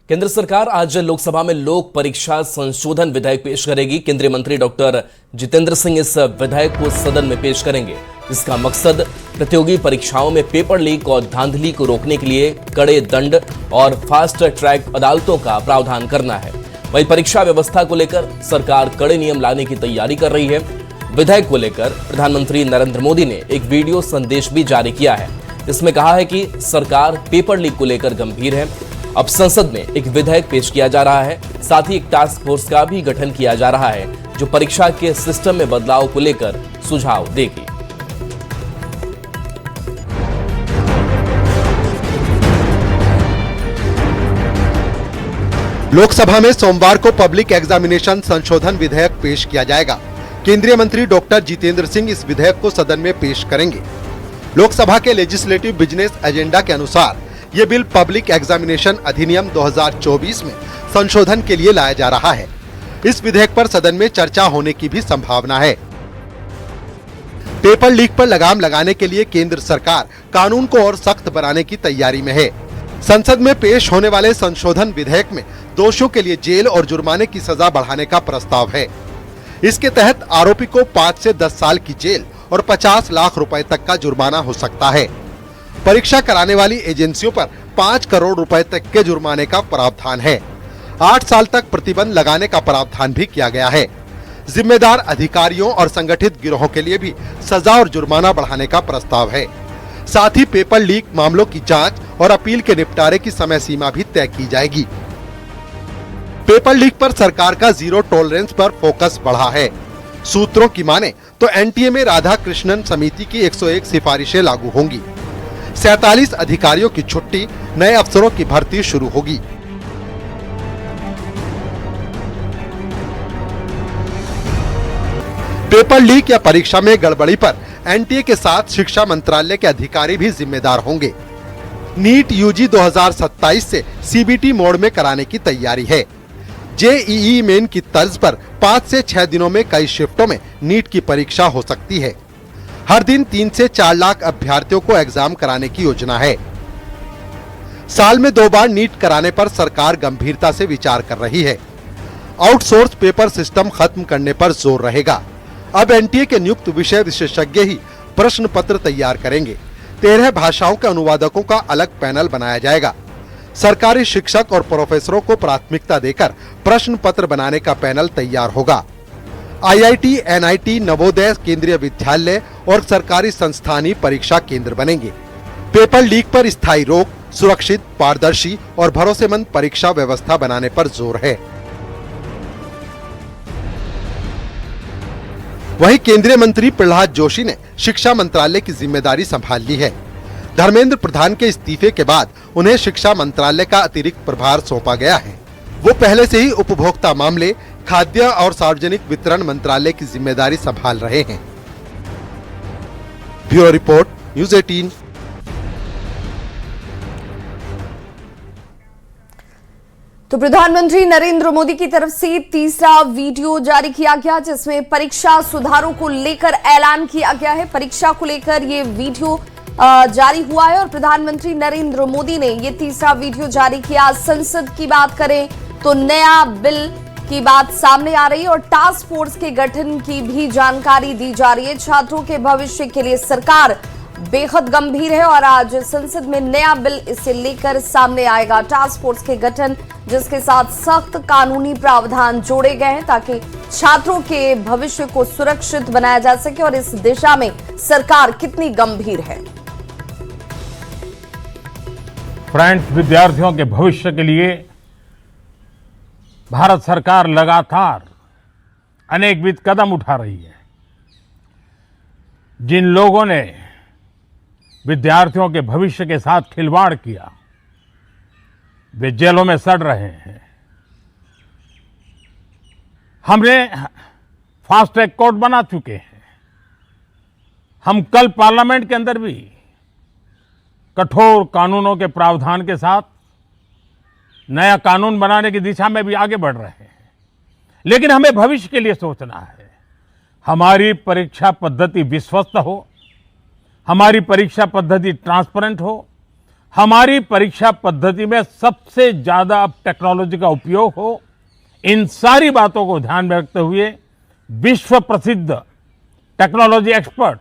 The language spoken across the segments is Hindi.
केंद्र सरकार आज लोकसभा में लोक परीक्षा संशोधन विधेयक पेश करेगी। केंद्रीय मंत्री डॉक्टर जितेंद्र सिंह इस विधेयक को सदन में पेश करेंगे। इसका मकसद प्रतियोगी परीक्षाओं में पेपर लीक और धांधली को रोकने के लिए कड़े दंड और फास्ट ट्रैक अदालतों का प्रावधान करना है। वहीं परीक्षा व्यवस्था को लेकर सरकार कड़े नियम लाने की तैयारी कर रही है। विधेयक को लेकर प्रधानमंत्री नरेंद्र मोदी ने एक वीडियो संदेश भी जारी किया है। इसमें कहा है कि सरकार पेपर लीक को लेकर गंभीर है। अब संसद में एक विधेयक पेश किया जा रहा है। साथ ही एक टास्क फोर्स का भी गठन किया जा रहा है जो परीक्षा के सिस्टम में बदलाव को लेकर सुझाव देगी। लोकसभा में सोमवार को पब्लिक एग्जामिनेशन संशोधन विधेयक पेश किया जाएगा। केंद्रीय मंत्री डॉक्टर जितेंद्र सिंह इस विधेयक को सदन में पेश करेंगे। लोकसभा के लेजिस्लेटिव बिजनेस एजेंडा के अनुसार ये बिल पब्लिक एग्जामिनेशन अधिनियम 2024 में संशोधन के लिए लाया जा रहा है। इस विधेयक पर सदन में चर्चा होने की भी संभावना है। पेपर लीक पर लगाम लगाने के लिए केंद्र सरकार कानून को और सख्त बनाने की तैयारी में है। संसद में पेश होने वाले संशोधन विधेयक में दोषियों के लिए जेल और जुर्माने की सजा बढ़ाने का प्रस्ताव है। इसके तहत आरोपी को 5 से 10 साल की जेल और 50 लाख रुपए तक का जुर्माना हो सकता है। परीक्षा कराने वाली एजेंसियों पर 5 करोड़ रुपए तक के जुर्माने का प्रावधान है। 8 साल तक प्रतिबंध लगाने का प्रावधान भी किया गया है। जिम्मेदार अधिकारियों और संगठित गिरोहों के लिए भी सजा और जुर्माना बढ़ाने का प्रस्ताव है। साथ ही पेपर लीक मामलों की जांच और अपील के निपटारे की समय सीमा भी तय की जाएगी। पेपर लीक पर सरकार का जीरो टॉलरेंस पर फोकस बढ़ा है। सूत्रों की माने तो एनटीए में राधा कृष्णन समिति की 101 सिफारिशें लागू होंगी। 47 अधिकारियों की छुट्टी, नए अफसरों की भर्ती शुरू होगी। पेपर लीक या परीक्षा में गड़बड़ी पर एनटीए के साथ शिक्षा मंत्रालय के अधिकारी भी जिम्मेदार होंगे। नीट यूजी 2027 से सीबीटी मोड में कराने की तैयारी है। जेईई मेन की तर्ज पर 5 से 6 दिनों में कई शिफ्टों में नीट की परीक्षा हो सकती है। हर दिन 3 से 4 लाख अभ्यर्थियों को एग्जाम कराने की योजना है। साल में 2 बार नीट कराने पर सरकार गंभीरता से विचार कर रही है। आउटसोर्स पेपर सिस्टम खत्म करने पर जोर रहेगा। अब एनटीए के नियुक्त विषय विशेषज्ञ ही प्रश्न पत्र तैयार करेंगे। 13 भाषाओं के अनुवादकों का अलग पैनल बनाया जाएगा। सरकारी शिक्षक और प्रोफेसरों को प्राथमिकता देकर प्रश्न पत्र बनाने का पैनल तैयार होगा। आईआईटी, एनआईटी, नवोदय, केंद्रीय विद्यालय और सरकारी संस्थान ही परीक्षा केंद्र बनेंगे। पेपर लीक पर स्थायी रोक, सुरक्षित, पारदर्शी और भरोसेमंद परीक्षा व्यवस्था बनाने पर जोर है। वहीं केंद्रीय मंत्री प्रहलाद जोशी ने शिक्षा मंत्रालय की जिम्मेदारी संभाल ली है। धर्मेंद्र प्रधान के इस्तीफे के बाद उन्हें शिक्षा मंत्रालय का अतिरिक्त प्रभार सौंपा गया है। वो पहले से ही उपभोक्ता मामले, खाद्य और सार्वजनिक वितरण मंत्रालय की जिम्मेदारी संभाल रहे हैं। Bureau report, news 18। तो प्रधानमंत्री नरेंद्र मोदी की तरफ से तीसरा वीडियो जारी किया गया जिसमें परीक्षा सुधारों को लेकर ऐलान किया गया है। परीक्षा को लेकर ये वीडियो जारी हुआ है और प्रधानमंत्री नरेंद्र मोदी ने ये तीसरा वीडियो जारी किया। संसद की बात करें तो नया बिल की बात सामने आ रही है और टास्क फोर्स के गठन की भी जानकारी दी जा रही है। छात्रों के भविष्य के लिए सरकार बेहद गंभीर है और आज संसद में नया बिल इसे लेकर सामने आएगा। टास्क फोर्स के गठन जिसके साथ सख्त कानूनी प्रावधान जोड़े गए हैं ताकि छात्रों के भविष्य को सुरक्षित बनाया जा सके और इस दिशा में सरकार कितनी गंभीर है। फ्रेंड्स, विद्यार्थियों के भविष्य के लिए भारत सरकार लगातार अनेकविध कदम उठा रही है। जिन लोगों ने विद्यार्थियों के भविष्य के साथ खिलवाड़ किया वे जेलों में सड़ रहे हैं। हमने फास्ट ट्रैक कोर्ट बना चुके हैं। हम कल पार्लियामेंट के अंदर भी कठोर कानूनों के प्रावधान के साथ नया कानून बनाने की दिशा में भी आगे बढ़ रहे हैं। लेकिन हमें भविष्य के लिए सोचना है। हमारी परीक्षा पद्धति विश्वस्त हो, हमारी परीक्षा पद्धति ट्रांसपेरेंट हो, हमारी परीक्षा पद्धति में सबसे ज्यादा अब टेक्नोलॉजी का उपयोग हो, इन सारी बातों को ध्यान में रखते हुए विश्व प्रसिद्ध टेक्नोलॉजी एक्सपर्ट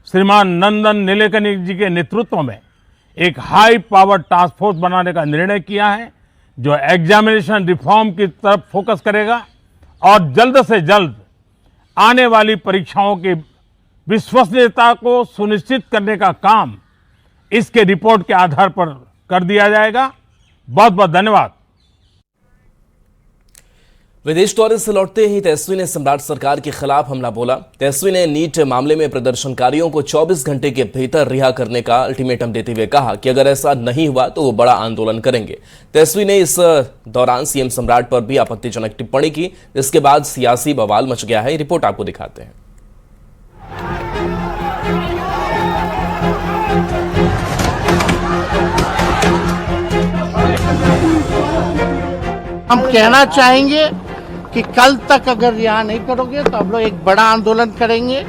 श्रीमान नंदन नीलेकनी जी के नेतृत्व में एक हाई पावर टास्क फोर्स बनाने का निर्णय किया है, जो एग्जामिनेशन रिफॉर्म की तरफ फोकस करेगा और जल्द से जल्द आने वाली परीक्षाओं की विश्वसनीयता को सुनिश्चित करने का काम इसके रिपोर्ट के आधार पर कर दिया जाएगा। बहुत बहुत धन्यवाद। विदेश दौरे से लौटते ही तेजस्वी ने सम्राट सरकार के खिलाफ हमला बोला। तेजस्वी ने नीट मामले में प्रदर्शनकारियों को 24 घंटे के भीतर रिहा करने का अल्टीमेटम देते हुए कहा कि अगर ऐसा नहीं हुआ तो वो बड़ा आंदोलन करेंगे। तेजस्वी ने इस दौरान सीएम सम्राट पर भी आपत्तिजनक टिप्पणी की, जिसके बाद सियासी बवाल मच गया है। रिपोर्ट आपको दिखाते हैं। हम कहना चाहेंगे कि कल तक अगर रिहा नहीं करोगे तो हम लोग एक बड़ा आंदोलन करेंगे।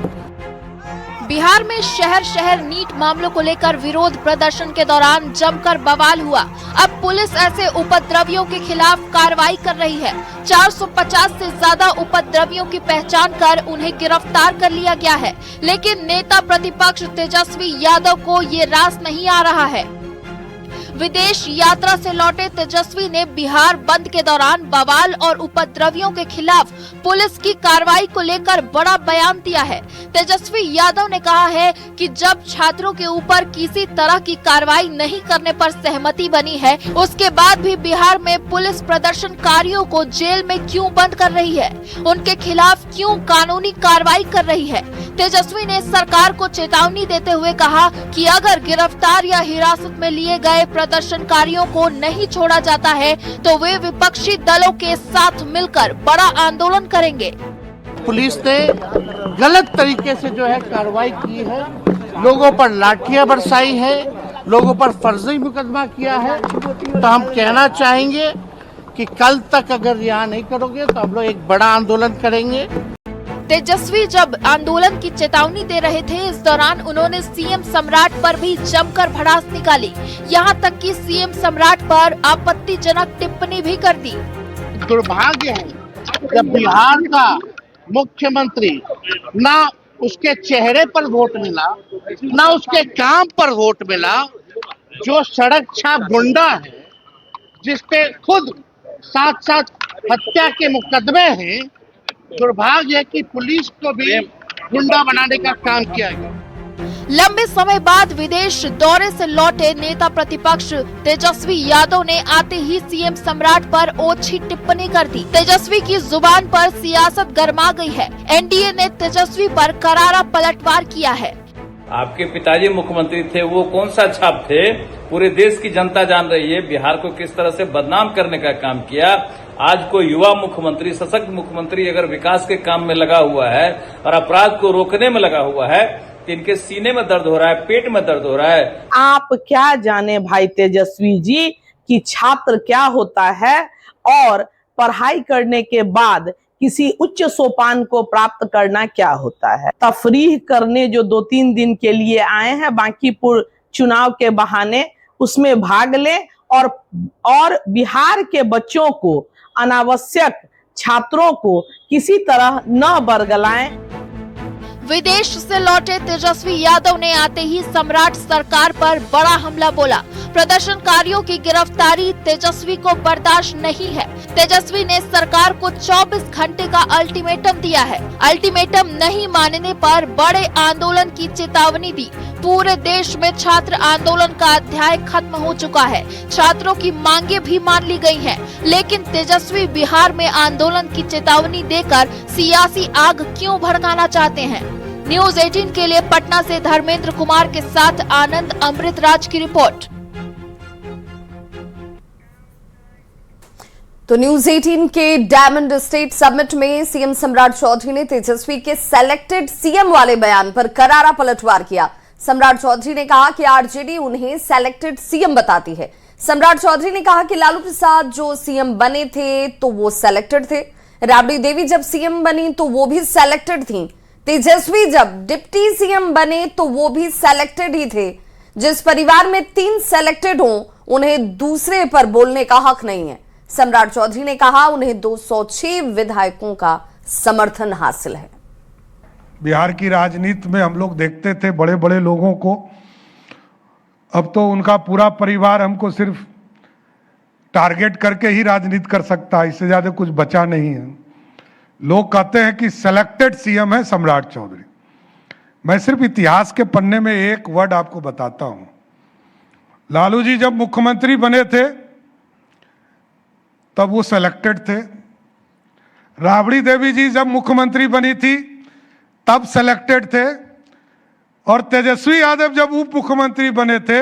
बिहार में शहर शहर नीट मामलों को लेकर विरोध प्रदर्शन के दौरान जमकर बवाल हुआ। अब पुलिस ऐसे उपद्रवियों के खिलाफ कार्रवाई कर रही है। 450 से ज्यादा उपद्रवियों की पहचान कर उन्हें गिरफ्तार कर लिया गया है, लेकिन नेता प्रतिपक्ष तेजस्वी यादव को ये रास नहीं आ रहा है। विदेश यात्रा से लौटे तेजस्वी ने बिहार बंद के दौरान बवाल और उपद्रवियों के खिलाफ पुलिस की कार्रवाई को लेकर बड़ा बयान दिया है। तेजस्वी यादव ने कहा है कि जब छात्रों के ऊपर किसी तरह की कार्रवाई नहीं करने पर सहमति बनी है, उसके बाद भी बिहार में पुलिस प्रदर्शनकारियों को जेल में क्यों बंद कर रही है, उनके खिलाफ क्यों कानूनी कार्रवाई कर रही है। तेजस्वी ने सरकार को चेतावनी देते हुए कहा कि अगर गिरफ्तार या हिरासत में लिए गए प्रदर्शनकारियों को नहीं छोड़ा जाता है तो वे विपक्षी दलों के साथ मिलकर बड़ा आंदोलन करेंगे। पुलिस ने गलत तरीके से जो है कार्रवाई की है, लोगों पर लाठियां बरसाई है, लोगों पर फर्जी मुकदमा किया है। तो हम कहना चाहेंगे कि कल तक अगर रिहा नहीं करोगे तो हम लोग एक बड़ा आंदोलन करेंगे। तेजस्वी जब आंदोलन की चेतावनी दे रहे थे, इस दौरान उन्होंने सीएम सम्राट पर भी जमकर भड़ास निकाली। यहां तक कि सीएम सम्राट पर आपत्तिजनक टिप्पणी भी कर दी। दुर्भाग्य है जब बिहार का मुख्यमंत्री ना उसके चेहरे पर वोट मिला, ना उसके काम पर वोट मिला, जो सड़क छाप गुंडा है, जिसपे खुद 7 हत्या के मुकदमे हैं, दुर्भाग्य है कि पुलिस को भी गुंडा बनाने का काम किया गया। लंबे समय बाद विदेश दौरे से लौटे नेता प्रतिपक्ष तेजस्वी यादव ने आते ही सीएम सम्राट पर ओछी टिप्पणी कर दी। तेजस्वी की जुबान पर सियासत गरमा गई है। एनडीए ने तेजस्वी पर करारा पलटवार किया है। आपके पिताजी मुख्यमंत्री थे, वो कौन सा छाप थे, पूरे देश की जनता जान रही है। बिहार को किस तरह से बदनाम करने का काम किया। आज कोई युवा मुख्यमंत्री, सशक्त मुख्यमंत्री अगर विकास के काम में लगा हुआ है और अपराध को रोकने में लगा हुआ है, तो इनके सीने में दर्द हो रहा है, पेट में दर्द हो रहा है। आप क्या जाने भाई तेजस्वी जी कि छात्र क्या होता है और पढ़ाई करने के बाद किसी उच्च सोपान को प्राप्त करना क्या होता है। तफरीह करने जो 2-3 दिन के लिए आए हैं बांकीपुर चुनाव के बहाने, उसमें भाग लें और बिहार के बच्चों को, अनावश्यक छात्रों को किसी तरह न बरगलाएं। विदेश से लौटे तेजस्वी यादव ने आते ही सम्राट सरकार पर बड़ा हमला बोला। प्रदर्शनकारियों की गिरफ्तारी तेजस्वी को बर्दाश्त नहीं है। तेजस्वी ने सरकार को 24 घंटे का अल्टीमेटम दिया है। अल्टीमेटम नहीं मानने पर बड़े आंदोलन की चेतावनी दी। पूरे देश में छात्र आंदोलन का अध्याय खत्म हो चुका है। छात्रों की मांगे भी मान ली गई हैं, लेकिन तेजस्वी बिहार में आंदोलन की चेतावनी देकर सियासी आग क्यों भड़काना चाहते हैं। न्यूज 18 के लिए पटना से धर्मेंद्र कुमार के साथ आनंद अमृतराज की रिपोर्ट। तो न्यूज 18 के डायमंड स्टेट समिट में सीएम सम्राट चौधरी ने तेजस्वी के सेलेक्टेड सीएम वाले बयान पर करारा पलटवार किया। सम्राट चौधरी ने कहा कि आरजेडी उन्हें सेलेक्टेड सीएम बताती है। सम्राट चौधरी ने कहा कि लालू प्रसाद जो सीएम बने थे तो वो सेलेक्टेड थे, राबड़ी देवी जब सीएम बनी तो वो भी सेलेक्टेड थी, तेजस्वी जब डिप्टी सीएम बने तो वो भी सेलेक्टेड ही थे। जिस परिवार में 3 सेलेक्टेड हों उन्हें दूसरे पर बोलने का हक नहीं है। सम्राट चौधरी ने कहा उन्हें 206 विधायकों का समर्थन हासिल है। बिहार की राजनीति में हम लोग देखते थे बड़े बड़े लोगों को, अब तो उनका पूरा परिवार हमको सिर्फ टारगेट करके ही राजनीति कर सकता है, इससे ज्यादा कुछ बचा नहीं है। लोग कहते हैं कि सेलेक्टेड सीएम है सम्राट चौधरी। मैं सिर्फ इतिहास के पन्ने में एक वर्ड आपको बताता हूं। लालू जी जब मुख्यमंत्री बने थे तब वो सेलेक्टेड थे। राबड़ी देवी जी जब मुख्यमंत्री बनी थी तब सेलेक्टेड थे। और तेजस्वी यादव जब उप मुख्यमंत्री बने थे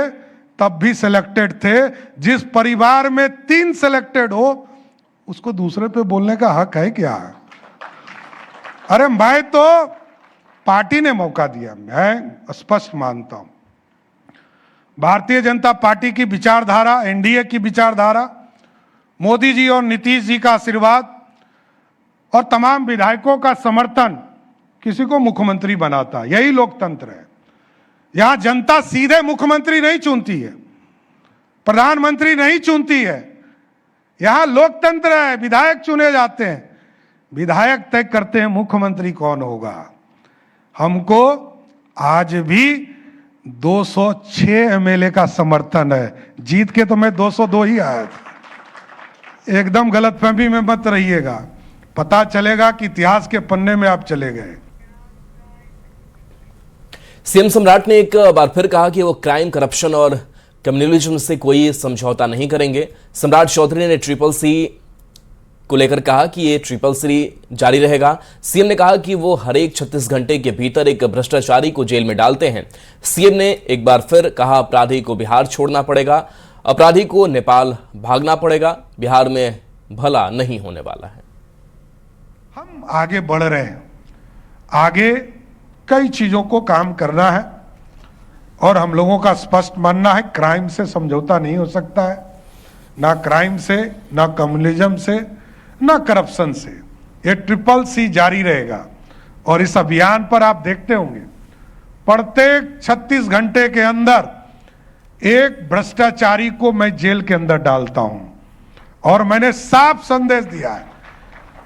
तब भी सेलेक्टेड थे। जिस परिवार में 3 सेलेक्टेड हो उसको दूसरे पे बोलने का हक है क्या? अरे मैं तो पार्टी ने मौका दिया, मैं स्पष्ट मानता हूं भारतीय जनता पार्टी की विचारधारा, एनडीए की विचारधारा, मोदी जी और नीतीश जी का आशीर्वाद और तमाम विधायकों का समर्थन किसी को मुख्यमंत्री बनाता। यही लोकतंत्र है। यहां जनता सीधे मुख्यमंत्री नहीं चुनती है, प्रधानमंत्री नहीं चुनती है। यहां लोकतंत्र है, विधायक चुने जाते हैं। विधायक तय करते हैं मुख्यमंत्री कौन होगा। हमको आज भी 206 एमएलए का समर्थन है। जीत के तो मैं 202 ही आया था। एकदम गलतफहमी में मत रहिएगा, पता चलेगा कि इतिहास के पन्ने में आप चले गए। सीएम सम्राट ने एक बार फिर कहा कि वो क्राइम, करप्शन और कम्युनलिज्म से कोई समझौता नहीं करेंगे। सम्राट चौधरी ने CCC को लेकर कहा कि ये CCC जारी रहेगा। सीएम ने कहा कि वो हर एक 36 घंटे के भीतर एक भ्रष्टाचारी को जेल में डालते हैं। सीएम ने एक बार फिर कहा अपराधी को बिहार छोड़ना पड़ेगा, अपराधी को नेपाल भागना पड़ेगा, बिहार में भला नहीं होने वाला है। हम आगे बढ़ रहे हैं, आगे कई चीजों को काम करना है और हम लोगों का स्पष्ट मानना है क्राइम से समझौता नहीं हो सकता है। ना क्राइम से, ना कम्युनलिज्म से, ना करप्शन से। ये CCC जारी रहेगा। और इस अभियान पर आप देखते होंगे प्रत्येक 36 घंटे के अंदर एक भ्रष्टाचारी को मैं जेल के अंदर डालता हूं। और मैंने साफ संदेश दिया है,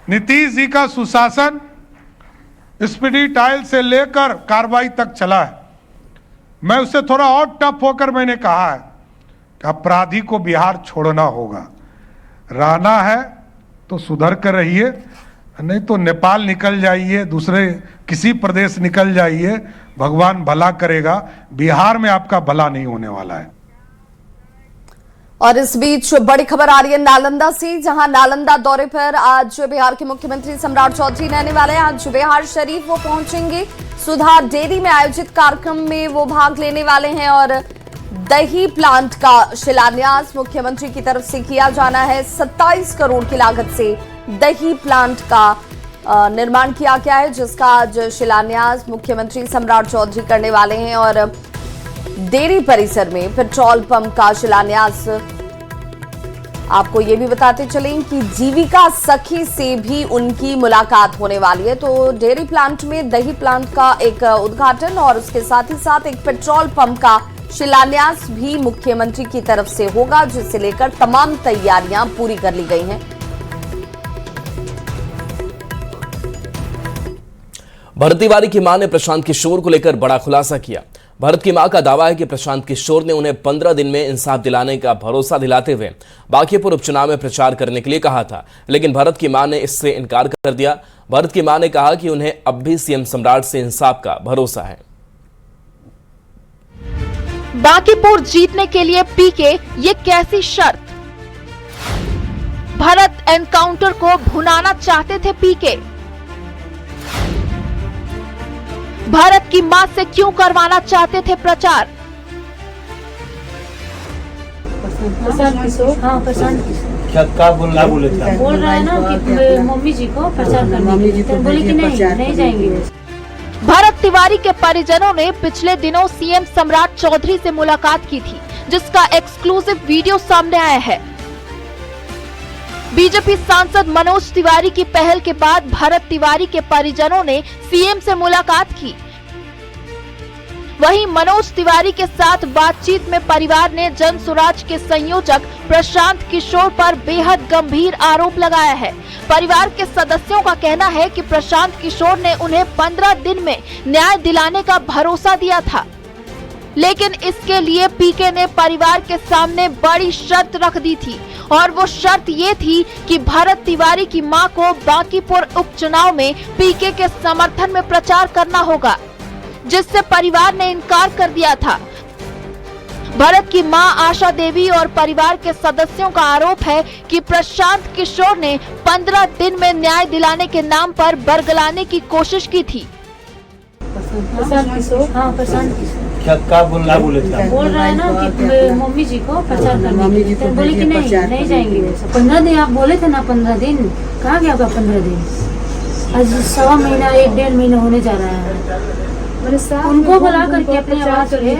नीतीश जी का सुशासन स्पीडी ट्रायल से लेकर कार्रवाई तक चला है। मैं उससे थोड़ा और टफ होकर मैंने कहा है कि अपराधी को बिहार छोड़ना होगा। रहना है तो सुधर कर रहिए, नहीं तो नेपाल निकल जाइए, दूसरे किसी प्रदेश निकल जाइए, भगवान भला करेगा। बिहार में आपका भला नहीं होने वाला है। और इस बीच बड़ी खबर आ रही है नालंदा से, जहां नालंदा दौरे पर आज बिहार के मुख्यमंत्री सम्राट चौधरी रहने वाले हैं। आज बिहार शरीफ वो पहुंचेंगे। सुधा डेयरी में आयोजित कार्यक्रम में वो भाग लेने वाले हैं और दही प्लांट का शिलान्यास मुख्यमंत्री की तरफ से किया जाना है। 27 करोड़ की लागत से दही प्लांट का निर्माण किया गया है, जिसका आज शिलान्यास मुख्यमंत्री सम्राट चौधरी करने वाले हैं। और डेयरी परिसर में पेट्रोल पंप का शिलान्यास आपको ये भी बताते चलें कि जीविका सखी से भी उनकी मुलाकात होने वाली है। तो डेयरी प्लांट में दही प्लांट का एक उद्घाटन और उसके साथ ही साथ एक पेट्रोल पंप का शिलान्यास भी मुख्यमंत्री की तरफ से होगा, जिसे लेकर तमाम तैयारियां पूरी कर ली गई हैं। भरत तिवारी की मां ने प्रशांत किशोर को लेकर बड़ा खुलासा किया। भरत की मां का दावा है कि प्रशांत किशोर ने उन्हें 15 दिन में इंसाफ दिलाने का भरोसा दिलाते हुए बांकीपुर उपचुनाव में प्रचार करने के लिए कहा था, लेकिन भरत की मां ने इससे इनकार कर दिया। भरत की मां ने कहा कि उन्हें अब भी सीएम सम्राट से इंसाफ का भरोसा है। बांकीपुर जीतने के लिए पीके ये कैसी शर्त? भरत एनकाउंटर को भुनाना चाहते थे पीके। भारत की मां से क्यों करवाना चाहते थे प्रचार? प्रशांत किशोर, हाँ प्रशांत किशोर क्या बोल रहा है ना कि मम्मी जी को प्रचार करने के लिए, बोले कि नहीं जाएंगे। भरत तिवारी के परिजनों ने पिछले दिनों सीएम सम्राट चौधरी से मुलाकात की थी, जिसका एक्सक्लूसिव वीडियो सामने आया है। बीजेपी सांसद मनोज तिवारी की पहल के बाद भरत तिवारी के परिजनों ने सीएम से मुलाकात की। वहीं मनोज तिवारी के साथ बातचीत में परिवार ने जन स्वराज के संयोजक प्रशांत किशोर पर बेहद गंभीर आरोप लगाया है। परिवार के सदस्यों का कहना है कि प्रशांत किशोर ने उन्हें 15 दिन में न्याय दिलाने का भरोसा दिया था, लेकिन इसके लिए पीके ने परिवार के सामने बड़ी शर्त रख दी थी और वो शर्त ये थी कि भरत तिवारी की मां को बांकीपुर उपचुनाव में पीके के समर्थन में प्रचार करना होगा, जिससे परिवार ने इनकार कर दिया था। भरत की मां आशा देवी और परिवार के सदस्यों का आरोप है कि प्रशांत किशोर ने 15 दिन में न्याय दिलाने के नाम पर बरगलाने की कोशिश की थी। प्रशांत किशोर, हाँ प्रशांत किशोर क्या बोल रहा है ना कि मम्मी जी को प्रचार करने के लिए, बोले कि नहीं जाएंगे। 15 दिन आप बोले थे ना, 15 दिन कहाँ गया आपका 15 दिन? आज 1.25 महीना 1-1.5 महीना होने जा रहा है। उनको बुला करके अपने आवाज पे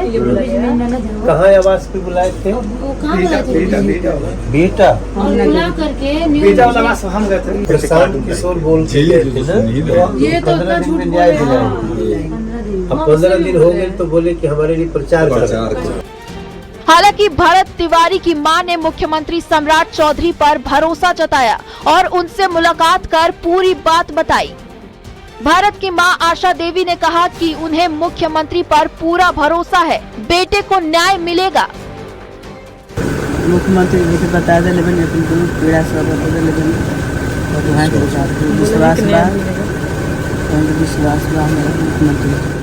कहाँ आवाज पे बुलाए थे? वो कहाँ बुलाए थे? बेटा और बुला करके हम गए थे। प्रशांत किशोर बोल के गए थे ना, ये तो 15 दिन में न्याय दिलाएंगे। अब 15 दिन हो गए तो बोले कि हमारे लिए प्रचार करें। हालांकि भरत तिवारी की मां ने मुख्यमंत्री सम्राट चौधरी पर भरोसा जताया और उनसे मुलाकात कर पूरी बात बताई। भारत की मां आशा देवी ने कहा कि उन्हें मुख्यमंत्री पर पूरा भरोसा है, बेटे को न्याय मिलेगा। मुख्यमंत्री जी के बता दे लेबन अपन दोनों पीड़ा सब बता दे लेबन और वहां के विश्वास बा मुख्यमंत्री।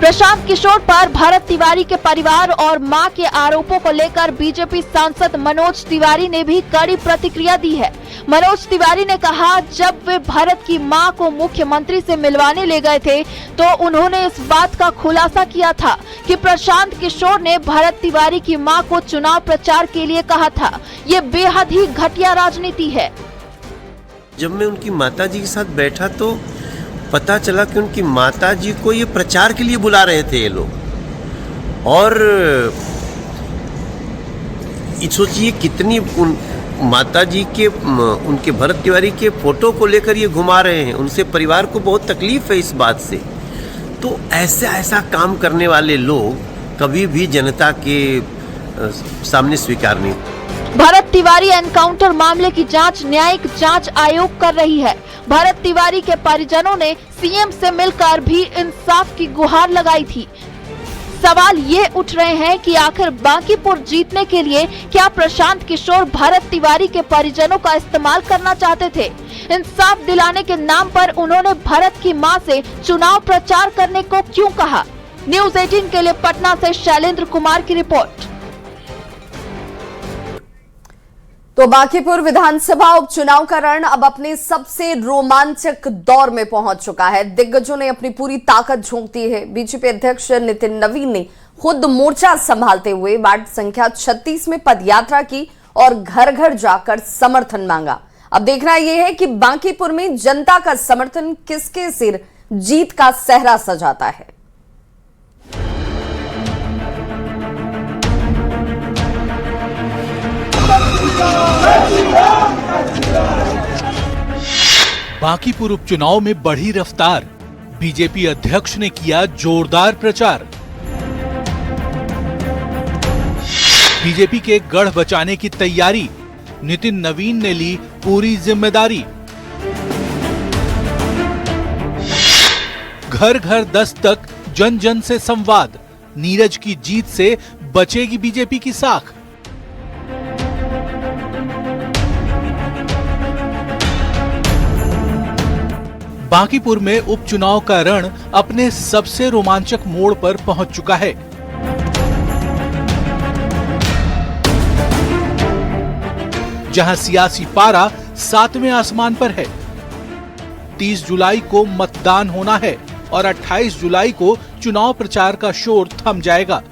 प्रशांत किशोर पर भरत तिवारी के परिवार और मां के आरोपों को लेकर बीजेपी सांसद मनोज तिवारी ने भी कड़ी प्रतिक्रिया दी है। मनोज तिवारी ने कहा, जब वे भरत की मां को मुख्यमंत्री से मिलवाने ले गए थे तो उन्होंने इस बात का खुलासा किया था कि प्रशांत किशोर ने भरत तिवारी की मां को चुनाव प्रचार के लिए कहा था। ये बेहद ही घटिया राजनीति है। जब मैं उनकी माताजी के साथ बैठा तो पता चला कि उनकी माताजी को ये प्रचार के लिए बुला रहे थे ये लोग, और सोचिए कितनी माताजी के उनके भरत तिवारी के फोटो को लेकर ये घुमा रहे हैं। उनसे परिवार को बहुत तकलीफ है इस बात से। तो ऐसा काम करने वाले लोग कभी भी जनता के सामने स्वीकार नहीं। भरत तिवारी एनकाउंटर मामले की जांच न्यायिक जांच आयोग कर रही है। भरत तिवारी के परिजनों ने सीएम से मिलकर भी इंसाफ की गुहार लगाई थी। सवाल ये उठ रहे हैं कि आखिर बांकीपुर जीतने के लिए क्या प्रशांत किशोर भरत तिवारी के परिजनों का इस्तेमाल करना चाहते थे? इंसाफ दिलाने के नाम पर उन्होंने भरत की मां से चुनाव प्रचार करने को क्यों कहा? न्यूज़ 18 के लिए पटना से शैलेंद्र कुमार की रिपोर्ट। तो बांकीपुर विधानसभा उपचुनाव का रण अब अपने सबसे रोमांचक दौर में पहुंच चुका है। दिग्गजों ने अपनी पूरी ताकत झोंक दी है। बीजेपी अध्यक्ष नितिन नवीन ने खुद मोर्चा संभालते हुए वार्ड संख्या 36 में पदयात्रा की और घर घर जाकर समर्थन मांगा। अब देखना यह है कि बांकीपुर में जनता का समर्थन किसके सिर जीत का सेहरा सजाता है। बांकीपुर उपचुनाव में बढ़ी रफ्तार, बीजेपी अध्यक्ष ने किया जोरदार प्रचार। बीजेपी के गढ़ बचाने की तैयारी, नितिन नवीन ने ली पूरी जिम्मेदारी। घर घर दस्तक, जन जन से संवाद, नीरज की जीत से बचेगी बीजेपी की साख। बांकीपुर में उपचुनाव का रण अपने सबसे रोमांचक मोड़ पर पहुंच चुका है। जहां सियासी पारा 7वें आसमान पर है। 30 जुलाई को मतदान होना है और 28 जुलाई को चुनाव प्रचार का शोर थम जाएगा।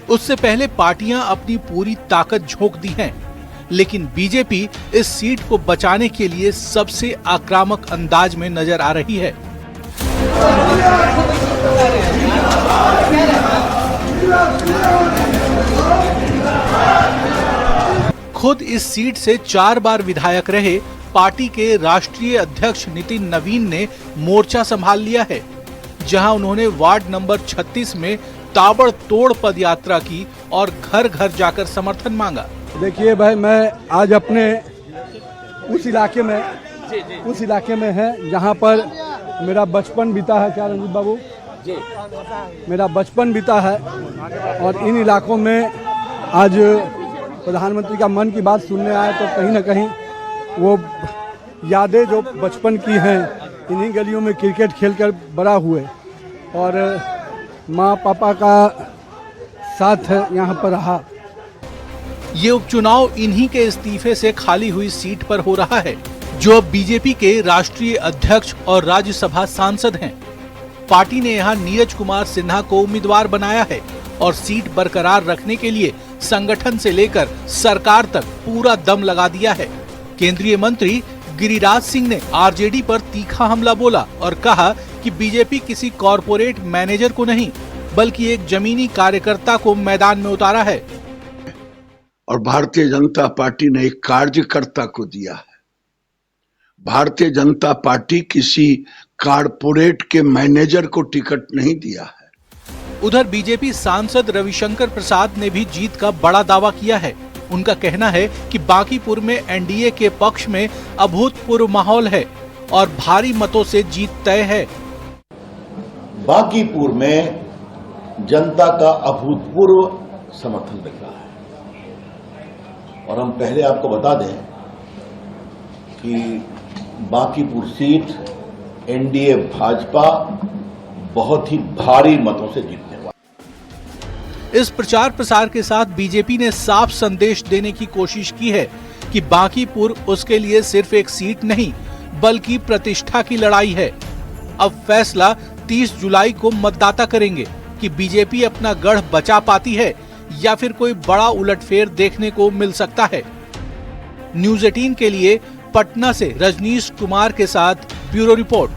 उससे पहले पार्टियां अपनी पूरी ताकत झोंक दी हैं, लेकिन बीजेपी इस सीट को बचाने के लिए सबसे आक्रामक अंदाज में नजर आ रही है। खुद इस सीट से 4 बार विधायक रहे पार्टी के राष्ट्रीय अध्यक्ष नितिन नवीन ने मोर्चा संभाल लिया है। जहां उन्होंने वार्ड नंबर 36 में ताबड़तोड़ पद यात्रा की और घर घर जाकर समर्थन मांगा। देखिए भाई, मैं आज अपने उस इलाके में है जहां पर मेरा बचपन बीता है। क्या रंजीत बाबू जी, मेरा बचपन बीता है और इन इलाकों में आज प्रधानमंत्री का मन की बात सुनने आए तो कहीं ना कहीं वो यादें जो बचपन की हैं, इन्हीं गलियों में क्रिकेट खेलकर बड़ा हुए और माँ पापा का साथ यहाँ पर रहा। ये उपचुनाव इन्हीं के इस्तीफे से खाली हुई सीट पर हो रहा है, जो अब बीजेपी के राष्ट्रीय अध्यक्ष और राज्यसभा सांसद हैं। पार्टी ने यहाँ नीरज कुमार सिन्हा को उम्मीदवार बनाया है और सीट बरकरार रखने के लिए संगठन से लेकर सरकार तक पूरा दम लगा दिया है। केंद्रीय मंत्री गिरिराज सिंह ने आरजेडी पर तीखा हमला बोला और कहा कि बीजेपी किसी कॉरपोरेट मैनेजर को नहीं बल्कि एक जमीनी कार्यकर्ता को मैदान में उतारा है। और भारतीय जनता पार्टी ने एक कार्यकर्ता को दिया है। भारतीय जनता पार्टी किसी कॉरपोरेट के मैनेजर को टिकट नहीं दिया है। उधर बीजेपी सांसद रविशंकर प्रसाद ने भी जीत का बड़ा दावा किया है। उनका कहना है कि बांकीपुर में एनडीए के पक्ष में अभूतपूर्व माहौल है और भारी मतों से जीत तय है। बांकीपुर में जनता का अभूतपूर्व समर्थन दिख रहा है और हम पहले आपको बता दें कि बांकीपुर सीट एनडीए भाजपा बहुत ही भारी मतों से जीतने वाली। इस प्रचार प्रसार के साथ बीजेपी ने साफ संदेश देने की कोशिश की है कि बांकीपुर उसके लिए सिर्फ एक सीट नहीं बल्कि प्रतिष्ठा की लड़ाई है। अब फैसला 30 जुलाई को मतदाता करेंगे कि बीजेपी अपना गढ़ बचा पाती है या फिर कोई बड़ा उलटफेर देखने को मिल सकता है। न्यूज़ 18 के लिए पटना से रजनीश कुमार के साथ ब्यूरो रिपोर्ट।